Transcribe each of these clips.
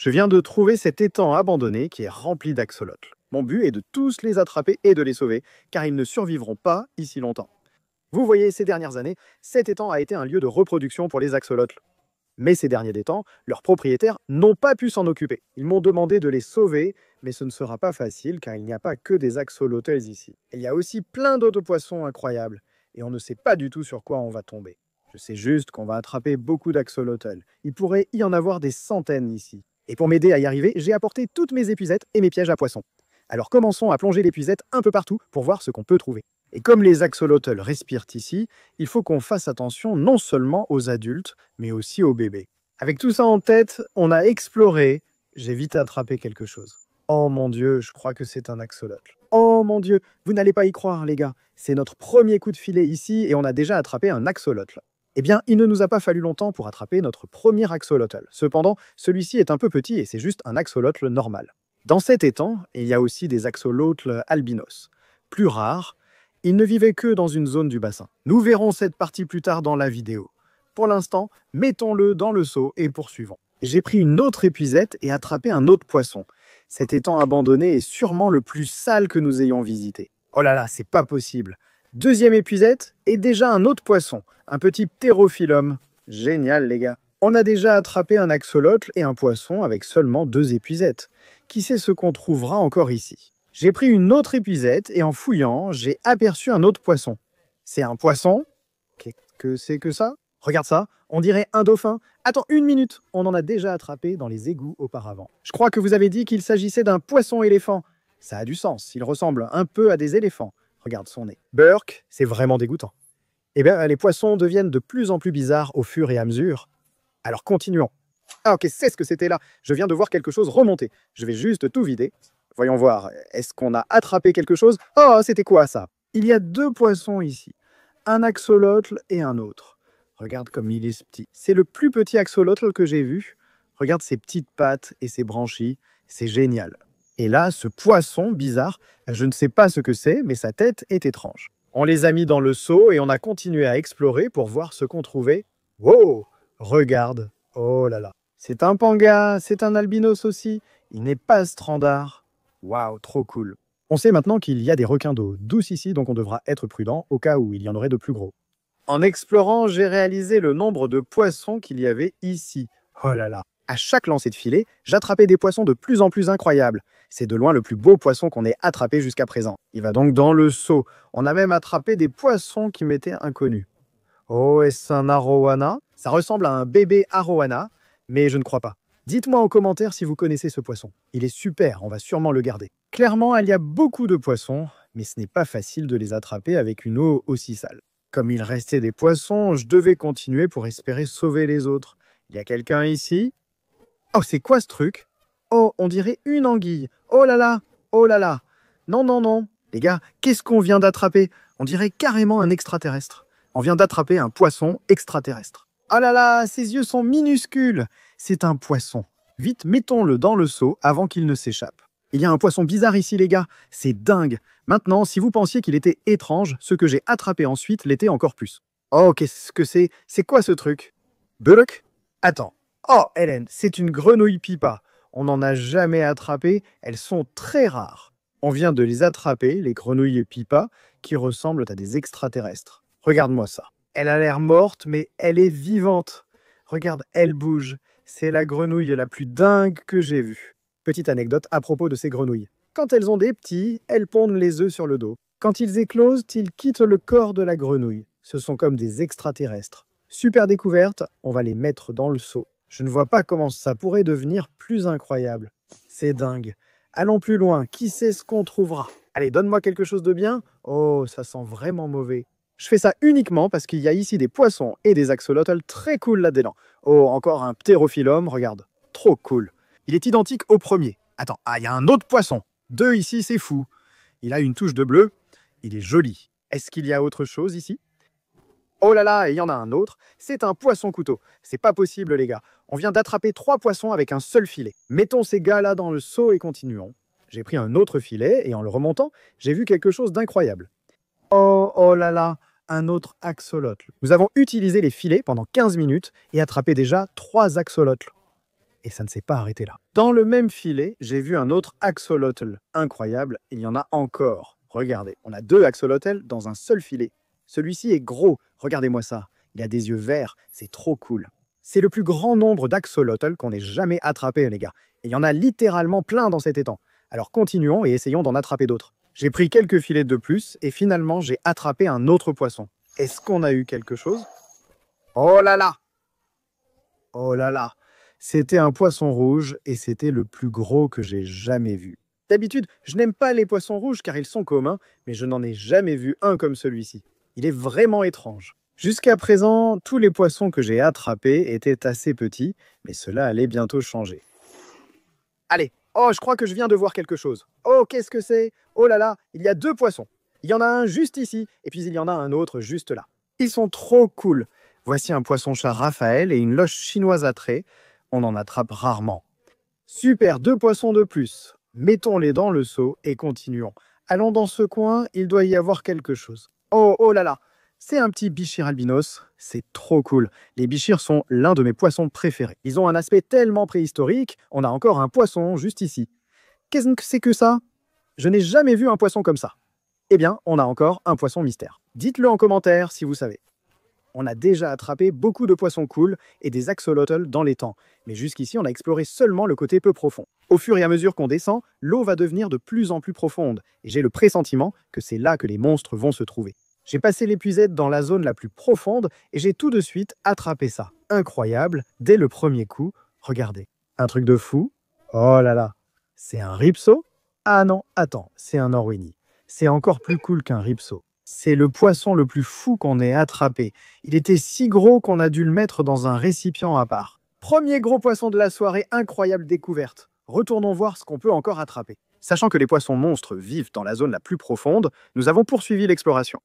Je viens de trouver cet étang abandonné qui est rempli d'axolotls. Mon but est de tous les attraper et de les sauver, car ils ne survivront pas ici longtemps. Vous voyez, ces dernières années, cet étang a été un lieu de reproduction pour les axolotls. Mais ces derniers temps, leurs propriétaires n'ont pas pu s'en occuper. Ils m'ont demandé de les sauver, mais ce ne sera pas facile car il n'y a pas que des axolotls ici. Il y a aussi plein d'autres poissons incroyables, et on ne sait pas du tout sur quoi on va tomber. Je sais juste qu'on va attraper beaucoup d'axolotls. Il pourrait y en avoir des centaines ici. Et pour m'aider à y arriver, j'ai apporté toutes mes épuisettes et mes pièges à poissons. Alors commençons à plonger l'épuisette un peu partout pour voir ce qu'on peut trouver. Et comme les axolotls respirent ici, il faut qu'on fasse attention non seulement aux adultes, mais aussi aux bébés. Avec tout ça en tête, on a exploré. J'ai vite attrapé quelque chose. Oh mon Dieu, je crois que c'est un axolotl. Oh mon Dieu, vous n'allez pas y croire les gars. C'est notre premier coup de filet ici et on a déjà attrapé un axolotl. Eh bien, il ne nous a pas fallu longtemps pour attraper notre premier axolotl. Cependant, celui-ci est un peu petit et c'est juste un axolotl normal. Dans cet étang, il y a aussi des axolotls albinos. Plus rares, ils ne vivaient que dans une zone du bassin. Nous verrons cette partie plus tard dans la vidéo. Pour l'instant, mettons-le dans le seau et poursuivons. J'ai pris une autre épuisette et attrapé un autre poisson. Cet étang abandonné est sûrement le plus sale que nous ayons visité. Oh là là, c'est pas possible. Deuxième épuisette et déjà un autre poisson, un petit ptérophyllum. Génial les gars. On a déjà attrapé un axolotl et un poisson avec seulement 2 épuisettes. Qui sait ce qu'on trouvera encore ici? J'ai pris une autre épuisette et en fouillant, j'ai aperçu un autre poisson. C'est un poisson? Qu'est-ce que c'est que ça? Regarde ça, on dirait un dauphin. Attends une minute, on en a déjà attrapé dans les égouts auparavant. Je crois que vous avez dit qu'il s'agissait d'un poisson-éléphant. Ça a du sens, il ressemble un peu à des éléphants. Regarde son nez. Burk, c'est vraiment dégoûtant. Eh bien, les poissons deviennent de plus en plus bizarres au fur et à mesure. Alors continuons. Ah ok, c'est ce que c'était là. Je viens de voir quelque chose remonter. Je vais juste tout vider. Voyons voir, est-ce qu'on a attrapé quelque chose? Oh, c'était quoi ça? Il y a 2 poissons ici. Un axolotl et un autre. Regarde comme il est petit. C'est le plus petit axolotl que j'ai vu. Regarde ses petites pattes et ses branchies. C'est génial. Et là, ce poisson bizarre, je ne sais pas ce que c'est, mais sa tête est étrange. On les a mis dans le seau et on a continué à explorer pour voir ce qu'on trouvait. Wow! Regarde. Oh là là. C'est un panga, c'est un albinos aussi. Il n'est pas standard. Waouh, trop cool. On sait maintenant qu'il y a des requins d'eau douce ici, donc on devra être prudent au cas où il y en aurait de plus gros. En explorant, j'ai réalisé le nombre de poissons qu'il y avait ici. Oh là là. À chaque lancer de filet, j'attrapais des poissons de plus en plus incroyables. C'est de loin le plus beau poisson qu'on ait attrapé jusqu'à présent. Il va donc dans le seau. On a même attrapé des poissons qui m'étaient inconnus. Oh, est-ce un arowana? Ça ressemble à un bébé arowana, mais je ne crois pas. Dites-moi en commentaire si vous connaissez ce poisson. Il est super, on va sûrement le garder. Clairement, il y a beaucoup de poissons, mais ce n'est pas facile de les attraper avec une eau aussi sale. Comme il restait des poissons, je devais continuer pour espérer sauver les autres. Il y a quelqu'un ici? Oh, c'est quoi ce truc? Oh, on dirait une anguille. Oh là là, oh là là. Non, non, non. Les gars, qu'est-ce qu'on vient d'attraper? On dirait carrément un extraterrestre. On vient d'attraper un poisson extraterrestre. Oh là là, ses yeux sont minuscules. C'est un poisson. Vite, mettons-le dans le seau avant qu'il ne s'échappe. Il y a un poisson bizarre ici, les gars. C'est dingue. Maintenant, si vous pensiez qu'il était étrange, ce que j'ai attrapé ensuite l'était encore plus. Oh, qu'est-ce que c'est? C'est quoi ce truc? Burk? Attends. Oh, Hélène, c'est une grenouille pipa. On n'en a jamais attrapé. Elles sont très rares. On vient de les attraper, les grenouilles pipa, qui ressemblent à des extraterrestres. Regarde-moi ça. Elle a l'air morte, mais elle est vivante. Regarde, elle bouge. C'est la grenouille la plus dingue que j'ai vue. Petite anecdote à propos de ces grenouilles. Quand elles ont des petits, elles pondent les œufs sur le dos. Quand ils éclosent, ils quittent le corps de la grenouille. Ce sont comme des extraterrestres. Super découverte, on va les mettre dans le seau. Je ne vois pas comment ça pourrait devenir plus incroyable. C'est dingue. Allons plus loin, qui sait ce qu'on trouvera? Allez, donne-moi quelque chose de bien. Oh, ça sent vraiment mauvais. Je fais ça uniquement parce qu'il y a ici des poissons et des axolotls très cool là-dedans. Oh, encore un ptérophyllum, regarde. Trop cool. Il est identique au premier. Attends, il y a un autre poisson. 2 ici, c'est fou. Il a une touche de bleu. Il est joli. Est-ce qu'il y a autre chose ici? Oh là là, il y en a un autre. C'est un poisson-couteau. C'est pas possible, les gars. On vient d'attraper 3 poissons avec un seul filet. Mettons ces gars-là dans le seau et continuons. J'ai pris un autre filet et en le remontant, j'ai vu quelque chose d'incroyable. Oh, oh là là, un autre axolotl. Nous avons utilisé les filets pendant 15 minutes et attrapé déjà 3 axolotls. Et ça ne s'est pas arrêté là. Dans le même filet, j'ai vu un autre axolotl. Incroyable, il y en a encore. Regardez, on a 2 axolotls dans un seul filet. Celui-ci est gros, regardez-moi ça. Il a des yeux verts, c'est trop cool. C'est le plus grand nombre d'axolotls qu'on ait jamais attrapé, les gars. Et il y en a littéralement plein dans cet étang. Alors continuons et essayons d'en attraper d'autres. J'ai pris quelques filets de plus et finalement j'ai attrapé un autre poisson. Est-ce qu'on a eu quelque chose? Oh là là! Oh là là! C'était un poisson rouge et c'était le plus gros que j'ai jamais vu. D'habitude, je n'aime pas les poissons rouges car ils sont communs, mais je n'en ai jamais vu un comme celui-ci. Il est vraiment étrange. Jusqu'à présent, tous les poissons que j'ai attrapés étaient assez petits, mais cela allait bientôt changer. Allez, oh, je crois que je viens de voir quelque chose. Oh, qu'est-ce que c'est? Oh là là, il y a 2 poissons. Il y en a un juste ici, et puis il y en a un autre juste là. Ils sont trop cool. Voici un poisson-chat Raphaël et une loche chinoise à traits. On en attrape rarement. Super, 2 poissons de plus. Mettons-les dans le seau et continuons. Allons dans ce coin, il doit y avoir quelque chose. Oh, oh là là, c'est un petit bichir albinos. C'est trop cool. Les bichirs sont l'un de mes poissons préférés. Ils ont un aspect tellement préhistorique, on a encore un poisson juste ici. Qu'est-ce que c'est que ça? Je n'ai jamais vu un poisson comme ça. Eh bien, on a encore un poisson mystère. Dites-le en commentaire si vous savez. On a déjà attrapé beaucoup de poissons cool et des axolotls dans les temps, mais jusqu'ici on a exploré seulement le côté peu profond. Au fur et à mesure qu'on descend, l'eau va devenir de plus en plus profonde, et j'ai le pressentiment que c'est là que les monstres vont se trouver. J'ai passé l'épuisette dans la zone la plus profonde et j'ai tout de suite attrapé ça. Incroyable, dès le premier coup, regardez. Un truc de fou. Oh là là, c'est un ripso? Ah non, attends, c'est un orwini. C'est encore plus cool qu'un ripso. C'est le poisson le plus fou qu'on ait attrapé. Il était si gros qu'on a dû le mettre dans un récipient à part. Premier gros poisson de la soirée, incroyable découverte. Retournons voir ce qu'on peut encore attraper. Sachant que les poissons monstres vivent dans la zone la plus profonde, nous avons poursuivi l'exploration.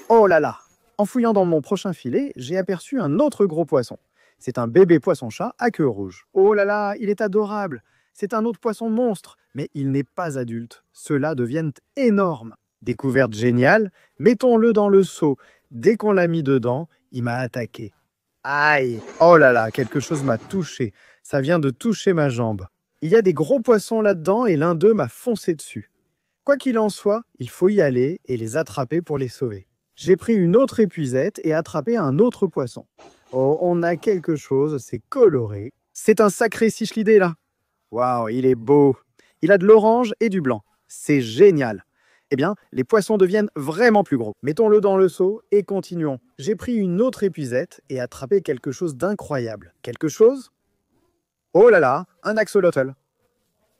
Oh là là! En fouillant dans mon prochain filet, j'ai aperçu un autre gros poisson. C'est un bébé poisson-chat à queue rouge. Oh là là, il est adorable! C'est un autre poisson monstre, mais il n'est pas adulte. Ceux-là deviennent énormes. Découverte géniale, mettons-le dans le seau. Dès qu'on l'a mis dedans, il m'a attaqué. Aïe! Oh là là, quelque chose m'a touché. Ça vient de toucher ma jambe. Il y a des gros poissons là-dedans et l'un d'eux m'a foncé dessus. Quoi qu'il en soit, il faut y aller et les attraper pour les sauver. J'ai pris une autre épuisette et attrapé un autre poisson. Oh, on a quelque chose, c'est coloré. C'est un sacré cichlidé là. Waouh, il est beau. Il a de l'orange et du blanc. C'est génial. Eh bien, les poissons deviennent vraiment plus gros. Mettons-le dans le seau et continuons. J'ai pris une autre épuisette et attrapé quelque chose d'incroyable. Quelque chose? Oh là là, un axolotl.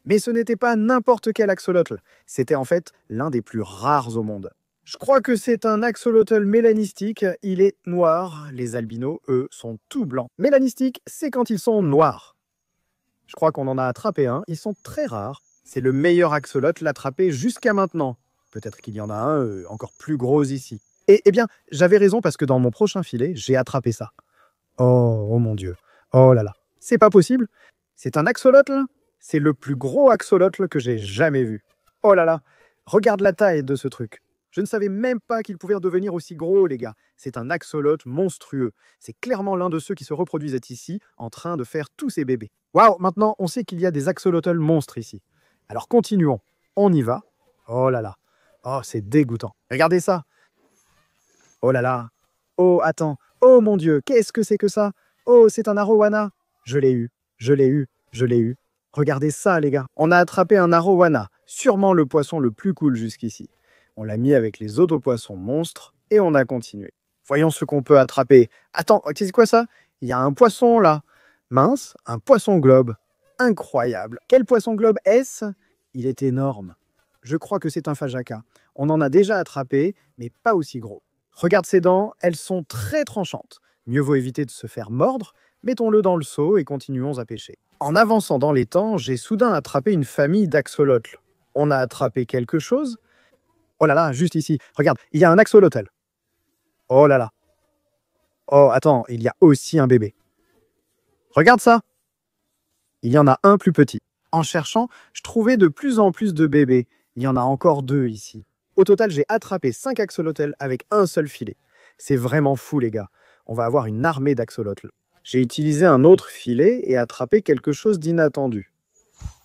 Mais ce n'était pas n'importe quel axolotl. C'était en fait l'un des plus rares au monde. Je crois que c'est un axolotl mélanistique. Il est noir. Les albinos, eux, sont tout blancs. Mélanistique, c'est quand ils sont noirs. Je crois qu'on en a attrapé un. Ils sont très rares. C'est le meilleur axolotl attrapé jusqu'à maintenant. Peut-être qu'il y en a un encore plus gros ici. Et eh bien, j'avais raison parce que dans mon prochain filet, j'ai attrapé ça. Oh, oh mon Dieu. Oh là là. C'est pas possible. C'est un axolotl. C'est le plus gros axolotl que j'ai jamais vu. Oh là là. Regarde la taille de ce truc. Je ne savais même pas qu'il pouvait devenir aussi gros, les gars. C'est un axolotl monstrueux. C'est clairement l'un de ceux qui se reproduisent ici, en train de faire tous ces bébés. Waouh, maintenant, on sait qu'il y a des axolotls monstres ici. Alors continuons. On y va. Oh là là. Oh, c'est dégoûtant. Regardez ça. Oh là là. Oh, attends. Oh mon Dieu, qu'est-ce que c'est que ça? Oh, c'est un arowana. Je l'ai eu. Je l'ai eu. Je l'ai eu. Regardez ça, les gars. On a attrapé un arowana. Sûrement le poisson le plus cool jusqu'ici. On l'a mis avec les autres poissons monstres et on a continué. Voyons ce qu'on peut attraper. Attends, c'est quoi ça? Il y a un poisson là. Mince, un poisson globe. Incroyable. Quel poisson globe est-ce? Il est énorme. Je crois que c'est un fajaka. On en a déjà attrapé, mais pas aussi gros. Regarde ses dents, elles sont très tranchantes. Mieux vaut éviter de se faire mordre. Mettons-le dans le seau et continuons à pêcher. En avançant dans les temps, j'ai soudain attrapé une famille d'axolotls. On a attrapé quelque chose? Oh là là, juste ici. Regarde, il y a un axolotl. Oh là là. Oh, attends, il y a aussi un bébé. Regarde ça. Il y en a un plus petit. En cherchant, je trouvais de plus en plus de bébés. Il y en a encore 2 ici. Au total, j'ai attrapé 5 axolotls avec un seul filet. C'est vraiment fou, les gars. On va avoir une armée d'axolotls. J'ai utilisé un autre filet et attrapé quelque chose d'inattendu.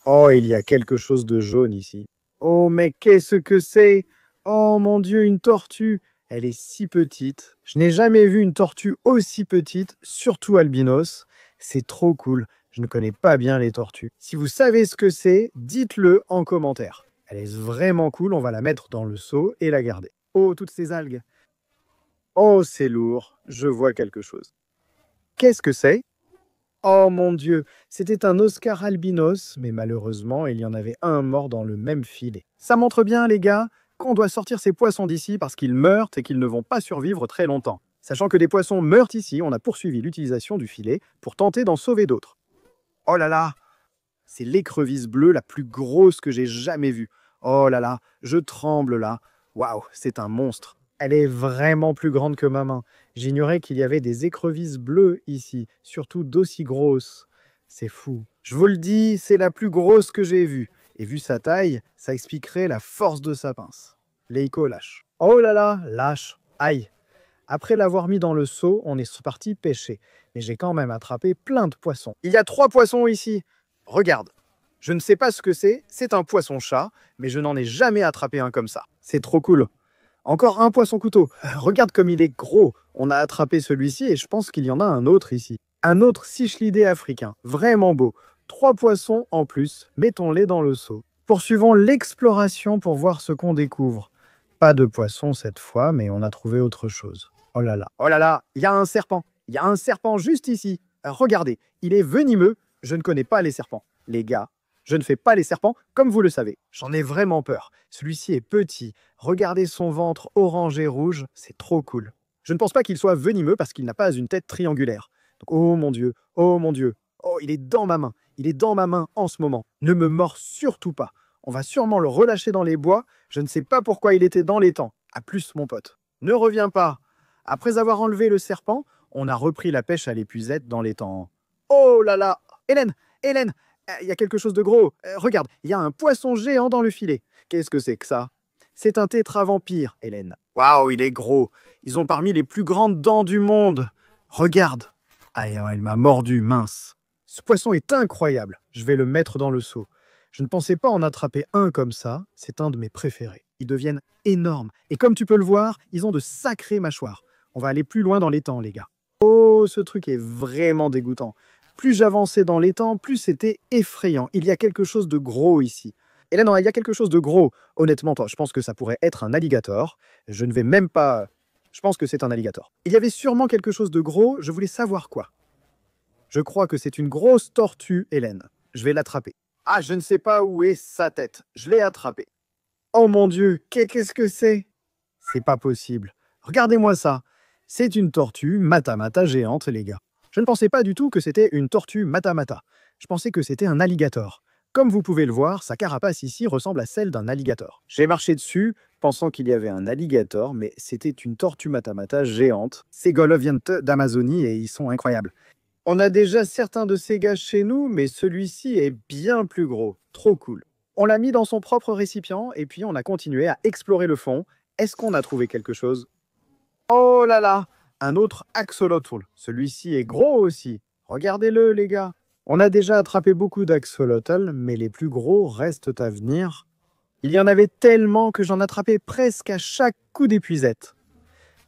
Oh, il y a quelque chose de jaune ici. Oh, mais qu'est-ce que c'est? Oh mon Dieu, une tortue. Elle est si petite. Je n'ai jamais vu une tortue aussi petite, surtout albinos. C'est trop cool. Je ne connais pas bien les tortues. Si vous savez ce que c'est, dites-le en commentaire. Elle est vraiment cool, on va la mettre dans le seau et la garder. Oh, toutes ces algues. Oh, c'est lourd. Je vois quelque chose. Qu'est-ce que c'est? Oh mon Dieu, c'était un Oscar albinos, mais malheureusement, il y en avait un mort dans le même filet. Ça montre bien, les gars, qu'on doit sortir ces poissons d'ici parce qu'ils meurent et qu'ils ne vont pas survivre très longtemps. Sachant que des poissons meurent ici, on a poursuivi l'utilisation du filet pour tenter d'en sauver d'autres. Oh là là, c'est l'écrevisse bleue la plus grosse que j'ai jamais vue. Oh là là, je tremble là. Waouh, c'est un monstre. Elle est vraiment plus grande que ma main. J'ignorais qu'il y avait des écrevisses bleues ici, surtout d'aussi grosses. C'est fou. Je vous le dis, c'est la plus grosse que j'ai vue. Et vu sa taille, ça expliquerait la force de sa pince. Leiko lâche. Oh là là, lâche. Aïe. Après l'avoir mis dans le seau, on est parti pêcher. Mais j'ai quand même attrapé plein de poissons. Il y a 3 poissons ici. Regarde. Je ne sais pas ce que c'est un poisson-chat, mais je n'en ai jamais attrapé un comme ça. C'est trop cool. Encore un poisson-couteau. Regarde comme il est gros. On a attrapé celui-ci et je pense qu'il y en a un autre ici. Un autre cichlidé africain. Vraiment beau. 3 poissons en plus. Mettons-les dans le seau. Poursuivons l'exploration pour voir ce qu'on découvre. Pas de poisson cette fois, mais on a trouvé autre chose. Oh là là. Oh là là, il y a un serpent. Il y a un serpent juste ici. Regardez, il est venimeux. Je ne connais pas les serpents. Les gars, je ne fais pas les serpents, comme vous le savez. J'en ai vraiment peur. Celui-ci est petit. Regardez son ventre orange et rouge, c'est trop cool. Je ne pense pas qu'il soit venimeux parce qu'il n'a pas une tête triangulaire. Donc, oh mon Dieu, oh mon Dieu. Oh, il est dans ma main. Il est dans ma main en ce moment. Ne me mords surtout pas. On va sûrement le relâcher dans les bois. Je ne sais pas pourquoi il était dans l'étang. À plus, mon pote. Ne reviens pas. Après avoir enlevé le serpent, on a repris la pêche à l'épuisette dans l'étang. Oh là là. Hélène, Hélène, il y a quelque chose de gros. Regarde, il y a un poisson géant dans le filet. Qu'est-ce que c'est que ça? C'est un tétravampire, Hélène. Waouh, il est gros. Ils ont parmi les plus grandes dents du monde. Regarde. Aïe, il m'a mordu, mince. Ce poisson est incroyable. Je vais le mettre dans le seau. Je ne pensais pas en attraper un comme ça. C'est un de mes préférés. Ils deviennent énormes. Et comme tu peux le voir, ils ont de sacrées mâchoires. On va aller plus loin dans l'étang, les gars. Oh, ce truc est vraiment dégoûtant. Plus j'avançais dans l'étang, plus c'était effrayant. Il y a quelque chose de gros ici. Hélène, il y a quelque chose de gros. Honnêtement, je pense que ça pourrait être un alligator. Je ne vais même pas... Je pense que c'est un alligator. Il y avait sûrement quelque chose de gros. Je voulais savoir quoi. Je crois que c'est une grosse tortue, Hélène. Je vais l'attraper. Ah, je ne sais pas où est sa tête. Je l'ai attrapée. Oh mon Dieu, qu'est-ce que c'est? C'est pas possible. Regardez-moi ça. C'est une tortue matamata géante, les gars. Je ne pensais pas du tout que c'était une tortue matamata. Je pensais que c'était un alligator. Comme vous pouvez le voir, sa carapace ici ressemble à celle d'un alligator. J'ai marché dessus, pensant qu'il y avait un alligator, mais c'était une tortue matamata géante. Ces gars-là viennent d'Amazonie et ils sont incroyables. On a déjà certains de ces gars chez nous, mais celui-ci est bien plus gros. Trop cool. On l'a mis dans son propre récipient et puis on a continué à explorer le fond. Est-ce qu'on a trouvé quelque chose? Oh là là! Un autre axolotl. Celui-ci est gros aussi. Regardez-le, les gars. On a déjà attrapé beaucoup d'axolotls, mais les plus gros restent à venir. Il y en avait tellement que j'en attrapais presque à chaque coup d'épuisette.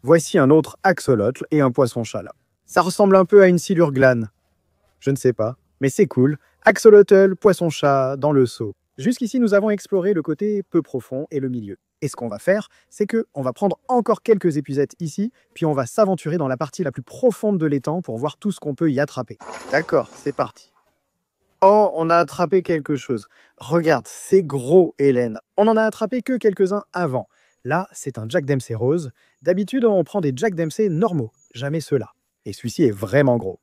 Voici un autre axolotl et un poisson-chat là. Ça ressemble un peu à une silure glane. Je ne sais pas, mais c'est cool. Axolotl, poisson-chat, dans le seau. Jusqu'ici, nous avons exploré le côté peu profond et le milieu. Et ce qu'on va faire, c'est qu'on va prendre encore quelques épuisettes ici, puis on va s'aventurer dans la partie la plus profonde de l'étang pour voir tout ce qu'on peut y attraper. D'accord, c'est parti. Oh, on a attrapé quelque chose. Regarde, c'est gros, Hélène. On en a attrapé que quelques-uns avant. Là, c'est un Jack Dempsey rose. D'habitude, on prend des Jack Dempsey normaux, jamais ceux-là. Et celui-ci est vraiment gros.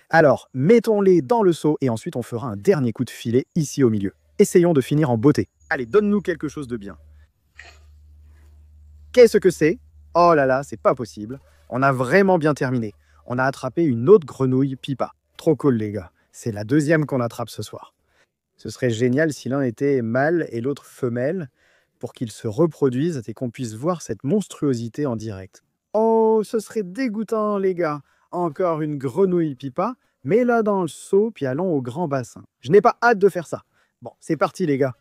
Alors, mettons-les dans le seau et ensuite on fera un dernier coup de filet ici au milieu. Essayons de finir en beauté. Allez, donne-nous quelque chose de bien. Qu'est-ce que c'est? Oh là là, c'est pas possible. On a vraiment bien terminé. On a attrapé une autre grenouille pipa. Trop cool, les gars. C'est la deuxième qu'on attrape ce soir. Ce serait génial si l'un était mâle et l'autre femelle pour qu'ils se reproduisent et qu'on puisse voir cette monstruosité en direct. Oh, ce serait dégoûtant, les gars. Encore une grenouille pipa, mets-la dans le seau, puis allons au grand bassin. Je n'ai pas hâte de faire ça. Bon, c'est parti les gars.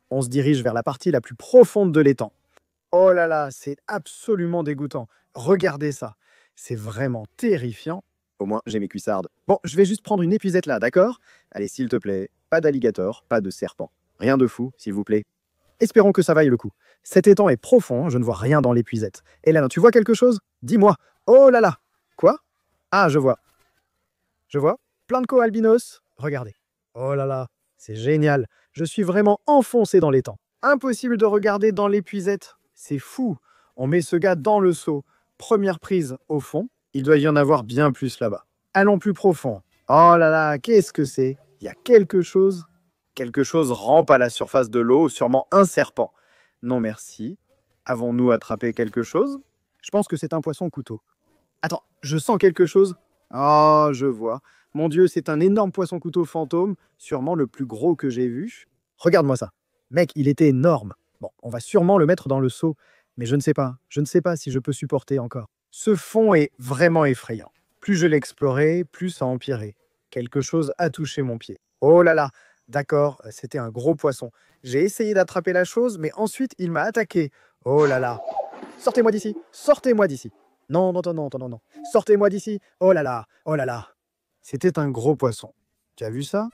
On se dirige vers la partie la plus profonde de l'étang. Oh là là, c'est absolument dégoûtant. Regardez ça. C'est vraiment terrifiant. Au moins, j'ai mes cuissardes. Bon, je vais juste prendre une épuisette là, d'accord? Allez, s'il te plaît, pas d'alligator, pas de serpent. Rien de fou, s'il vous plaît. Espérons que ça vaille le coup. Cet étang est profond, je ne vois rien dans l'épuisette. Hélène, tu vois quelque chose? Dis-moi. Oh là là. Quoi? Ah, je vois. Je vois. Plein de co-albinos. Regardez. Oh là là, c'est génial. Je suis vraiment enfoncé dans l'étang. Impossible de regarder dans l'épuisette. C'est fou. On met ce gars dans le seau. Première prise au fond. Il doit y en avoir bien plus là-bas. Allons plus profond. Oh là là, qu'est-ce que c'est? Il y a quelque chose. Quelque chose rampe à la surface de l'eau, sûrement un serpent. Non merci. Avons-nous attrapé quelque chose? Je pense que c'est un poisson-couteau. Attends, je sens quelque chose. Oh, je vois. Mon Dieu, c'est un énorme poisson-couteau fantôme, sûrement le plus gros que j'ai vu. Regarde-moi ça. Mec, il était énorme. Bon, on va sûrement le mettre dans le seau, mais je ne sais pas. Je ne sais pas si je peux supporter encore. Ce fond est vraiment effrayant. Plus je l'explorais, plus ça empirait. Quelque chose a touché mon pied. Oh là là, d'accord, c'était un gros poisson. J'ai essayé d'attraper la chose, mais ensuite il m'a attaqué. Oh là là. Sortez-moi d'ici, sortez-moi d'ici. Non, non, non, non, non, non. Sortez-moi d'ici. Oh là là, oh là là. C'était un gros poisson. Tu as vu ça?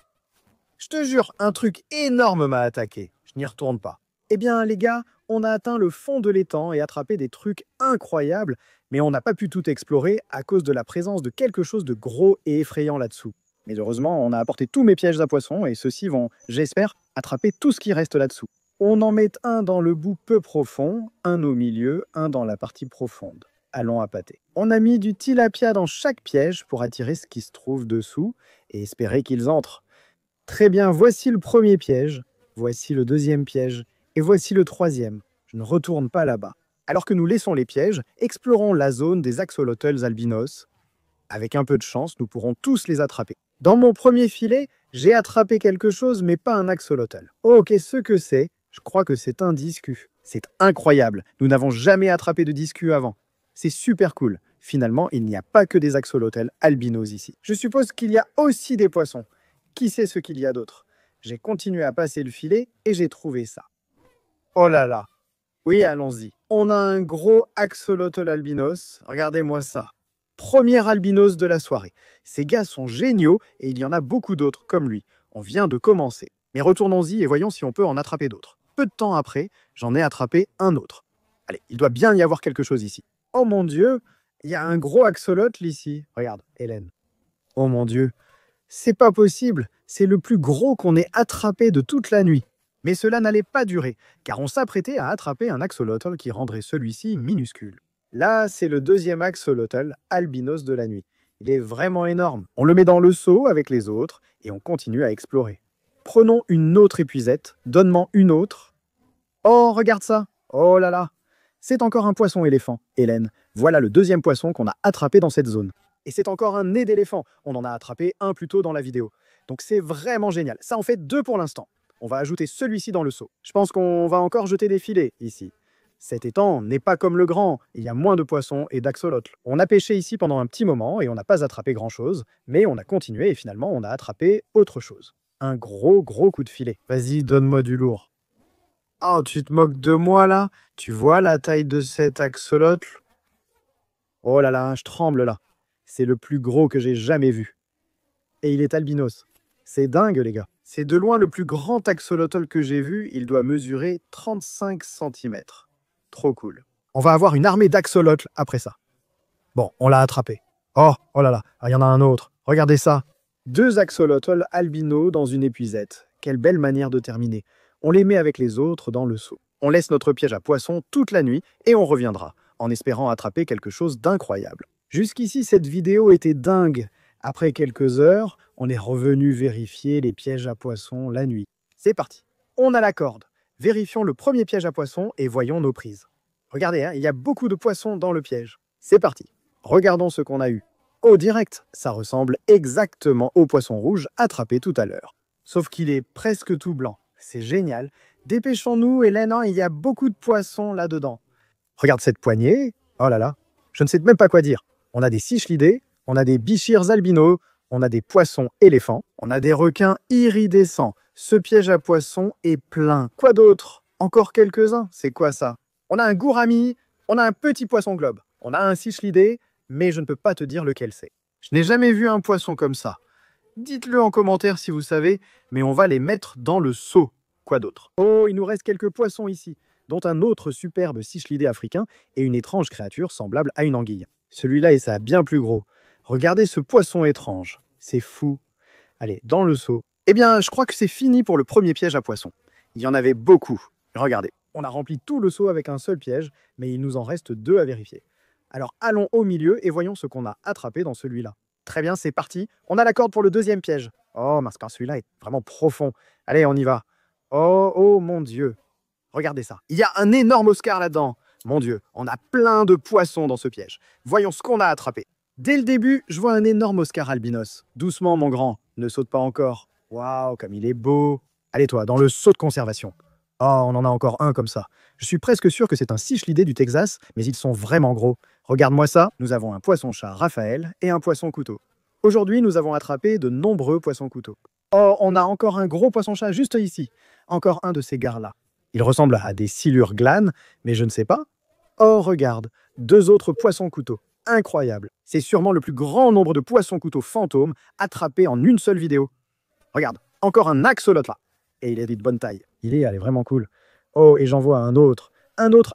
Je te jure, un truc énorme m'a attaqué. Je n'y retourne pas. Eh bien, les gars, on a atteint le fond de l'étang et attrapé des trucs incroyables, mais on n'a pas pu tout explorer à cause de la présence de quelque chose de gros et effrayant là-dessous. Mais heureusement, on a apporté tous mes pièges à poissons et ceux-ci vont, j'espère, attraper tout ce qui reste là-dessous. On en met un dans le bout peu profond, un au milieu, un dans la partie profonde. Allons appâter. On a mis du tilapia dans chaque piège pour attirer ce qui se trouve dessous et espérer qu'ils entrent. Très bien, voici le premier piège, voici le deuxième piège, et voici le troisième. Je ne retourne pas là-bas. Alors que nous laissons les pièges, explorons la zone des axolotls albinos. Avec un peu de chance, nous pourrons tous les attraper. Dans mon premier filet, j'ai attrapé quelque chose, mais pas un axolotl. Oh, qu'est-ce que c'est? Je crois que c'est un discu. C'est incroyable, nous n'avons jamais attrapé de discu avant. C'est super cool. Finalement, il n'y a pas que des axolotls albinos ici. Je suppose qu'il y a aussi des poissons. Qui sait ce qu'il y a d'autre? J'ai continué à passer le filet et j'ai trouvé ça. Oh là là. Oui, allons-y. On a un gros axolotl albinos. Regardez-moi ça. Premier albinos de la soirée. Ces gars sont géniaux et il y en a beaucoup d'autres comme lui. On vient de commencer. Mais retournons-y et voyons si on peut en attraper d'autres. Peu de temps après, j'en ai attrapé un autre. Allez, il doit bien y avoir quelque chose ici. Oh mon Dieu, il y a un gros axolotl ici. Regarde, Hélène. Oh mon Dieu. C'est pas possible, c'est le plus gros qu'on ait attrapé de toute la nuit. Mais cela n'allait pas durer, car on s'apprêtait à attraper un axolotl qui rendrait celui-ci minuscule. Là, c'est le deuxième axolotl albinos de la nuit. Il est vraiment énorme. On le met dans le seau avec les autres et on continue à explorer. Prenons une autre épuisette, donne-moi une autre. Oh, regarde ça! Oh là là! C'est encore un poisson éléphant, Hélène. Voilà le deuxième poisson qu'on a attrapé dans cette zone. Et c'est encore un nez d'éléphant. On en a attrapé un plus tôt dans la vidéo. Donc c'est vraiment génial. Ça en fait deux pour l'instant. On va ajouter celui-ci dans le seau. Je pense qu'on va encore jeter des filets ici. Cet étang n'est pas comme le grand. Il y a moins de poissons et d'axolotls. On a pêché ici pendant un petit moment et on n'a pas attrapé grand-chose. Mais on a continué et finalement on a attrapé autre chose. Un gros coup de filet. Vas-y, donne-moi du lourd. Oh, tu te moques de moi là? Tu vois la taille de cet axolotl? Oh là là, je tremble là. C'est le plus gros que j'ai jamais vu. Et il est albinos. C'est dingue, les gars. C'est de loin le plus grand axolotl que j'ai vu. Il doit mesurer 35 cm. Trop cool. On va avoir une armée d'axolotls après ça. Bon, on l'a attrapé. Oh, oh là là, il y en a un autre. Regardez ça. 2 axolotls albinos dans une épuisette. Quelle belle manière de terminer. On les met avec les autres dans le seau. On laisse notre piège à poisson toute la nuit et on reviendra, en espérant attraper quelque chose d'incroyable. Jusqu'ici, cette vidéo était dingue. Après quelques heures, on est revenu vérifier les pièges à poissons la nuit. C'est parti. On a la corde. Vérifions le premier piège à poissons et voyons nos prises. Regardez, il y a beaucoup de poissons dans le piège. C'est parti. Regardons ce qu'on a eu. Oh, direct, ça ressemble exactement au poisson rouge attrapé tout à l'heure. Sauf qu'il est presque tout blanc. C'est génial. Dépêchons-nous, Hélène, il y a beaucoup de poissons là-dedans. Regarde cette poignée. Oh là là, je ne sais même pas quoi dire. On a des cichlidés, On a des bichirs albinos, on a des poissons éléphants, on a des requins iridescents. Ce piège à poissons est plein. Quoi d'autre? Encore quelques-uns. C'est quoi ça? On a un gourami, on a un petit poisson globe, on a un cichlidé, mais je ne peux pas te dire lequel c'est. Je n'ai jamais vu un poisson comme ça. Dites-le en commentaire si vous savez, mais on va les mettre dans le seau. Quoi d'autre? Oh, il nous reste quelques poissons ici, dont un autre superbe cichlidé africain et une étrange créature semblable à une anguille. Celui-là est ça, bien plus gros. Regardez ce poisson étrange. C'est fou. Allez, dans le seau. Eh bien, je crois que c'est fini pour le premier piège à poisson. Il y en avait beaucoup. Regardez, on a rempli tout le seau avec un seul piège, mais il nous en reste 2 à vérifier. Alors allons au milieu et voyons ce qu'on a attrapé dans celui-là. Très bien, c'est parti. On a la corde pour le deuxième piège. Oh mince, car celui-là est vraiment profond. Allez, on y va. Oh mon Dieu. Regardez ça. Il y a un énorme Oscar là-dedans. Mon Dieu, on a plein de poissons dans ce piège. Voyons ce qu'on a attrapé. Dès le début, je vois un énorme Oscar albinos. Doucement, mon grand. Ne saute pas encore. Waouh, comme il est beau. Allez toi, dans le seau de conservation. Oh, on en a encore un comme ça. Je suis presque sûr que c'est un cichlidé du Texas, mais ils sont vraiment gros. Regarde-moi ça, nous avons un poisson-chat Raphaël et un poisson-couteau. Aujourd'hui, nous avons attrapé de nombreux poissons-couteaux. Oh, on a encore un gros poisson-chat juste ici. Encore un de ces gars-là. Il ressemble à des silures glanes, mais je ne sais pas. Oh, regarde, 2 autres poissons-couteaux. Incroyable. C'est sûrement le plus grand nombre de poissons-couteaux fantômes attrapés en une seule vidéo. Regarde, encore un axolote là. Et il est de bonne taille. Elle est vraiment cool. Oh, et j'en vois un autre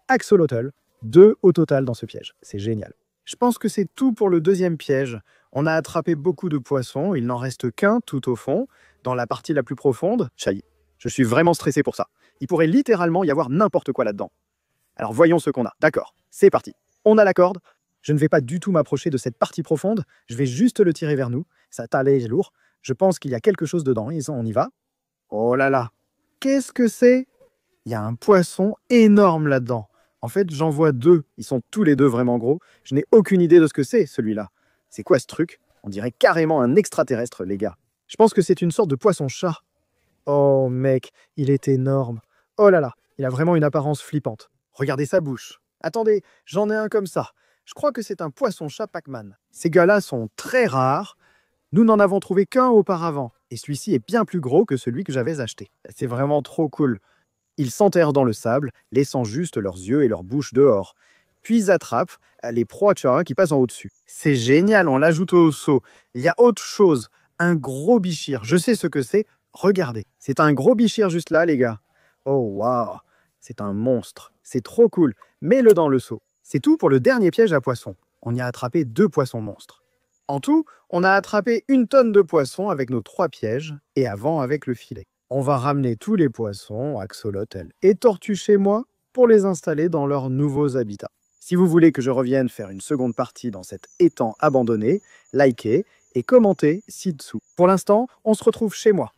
axolotl. 2 au total dans ce piège. C'est génial. Je pense que c'est tout pour le deuxième piège. On a attrapé beaucoup de poissons, il n'en reste qu'un tout au fond, dans la partie la plus profonde. Ça y est, je suis vraiment stressé pour ça. Il pourrait littéralement y avoir n'importe quoi là-dedans. Alors voyons ce qu'on a. D'accord, c'est parti. On a la corde. Je ne vais pas du tout m'approcher de cette partie profonde. Je vais juste le tirer vers nous. Ça est lourd. Je pense qu'il y a quelque chose dedans. Et ça, on y va. Oh là là. Qu'est-ce que c'est? Il y a un poisson énorme là-dedans. En fait, j'en vois 2. Ils sont tous les 2 vraiment gros. Je n'ai aucune idée de ce que c'est, celui-là. C'est quoi ce truc? On dirait carrément un extraterrestre, les gars. Je pense que c'est une sorte de poisson-chat. Oh, mec, il est énorme. Oh là là, il a vraiment une apparence flippante. Regardez sa bouche. Attendez, j'en ai un comme ça. Je crois que c'est un poisson-chat Pac-Man. Ces gars-là sont très rares. Nous n'en avons trouvé qu'un auparavant. Et celui-ci est bien plus gros que celui que j'avais acheté. C'est vraiment trop cool. Ils s'enterrent dans le sable, laissant juste leurs yeux et leur bouche dehors. Puis ils attrapent les proies de charin qui passent en au-dessus. C'est génial, on l'ajoute au seau. Il y a autre chose, un gros bichir. Je sais ce que c'est. Regardez, c'est un gros bichir juste là, les gars. Oh, waouh, c'est un monstre. C'est trop cool. Mets-le dans le seau. C'est tout pour le dernier piège à poissons. On y a attrapé 2 poissons monstres. En tout, on a attrapé 1 tonne de poissons avec nos 3 pièges et avant avec le filet. On va ramener tous les poissons, axolotls et tortues chez moi pour les installer dans leurs nouveaux habitats. Si vous voulez que je revienne faire une seconde partie dans cet étang abandonné, likez et commentez ci-dessous. Pour l'instant, on se retrouve chez moi.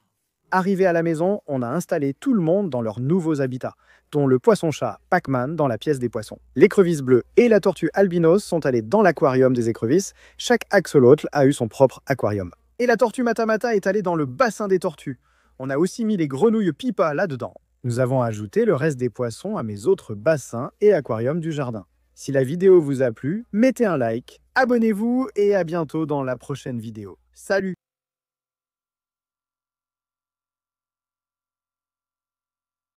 Arrivé à la maison, on a installé tout le monde dans leurs nouveaux habitats, dont le poisson-chat Pac-Man dans la pièce des poissons. L'écrevisse bleue et la tortue albinos sont allées dans l'aquarium des écrevisses. Chaque axolotl a eu son propre aquarium. Et la tortue Matamata est allée dans le bassin des tortues. On a aussi mis les grenouilles Pipa là-dedans. Nous avons ajouté le reste des poissons à mes autres bassins et aquariums du jardin. Si la vidéo vous a plu, mettez un like, abonnez-vous et à bientôt dans la prochaine vidéo. Salut!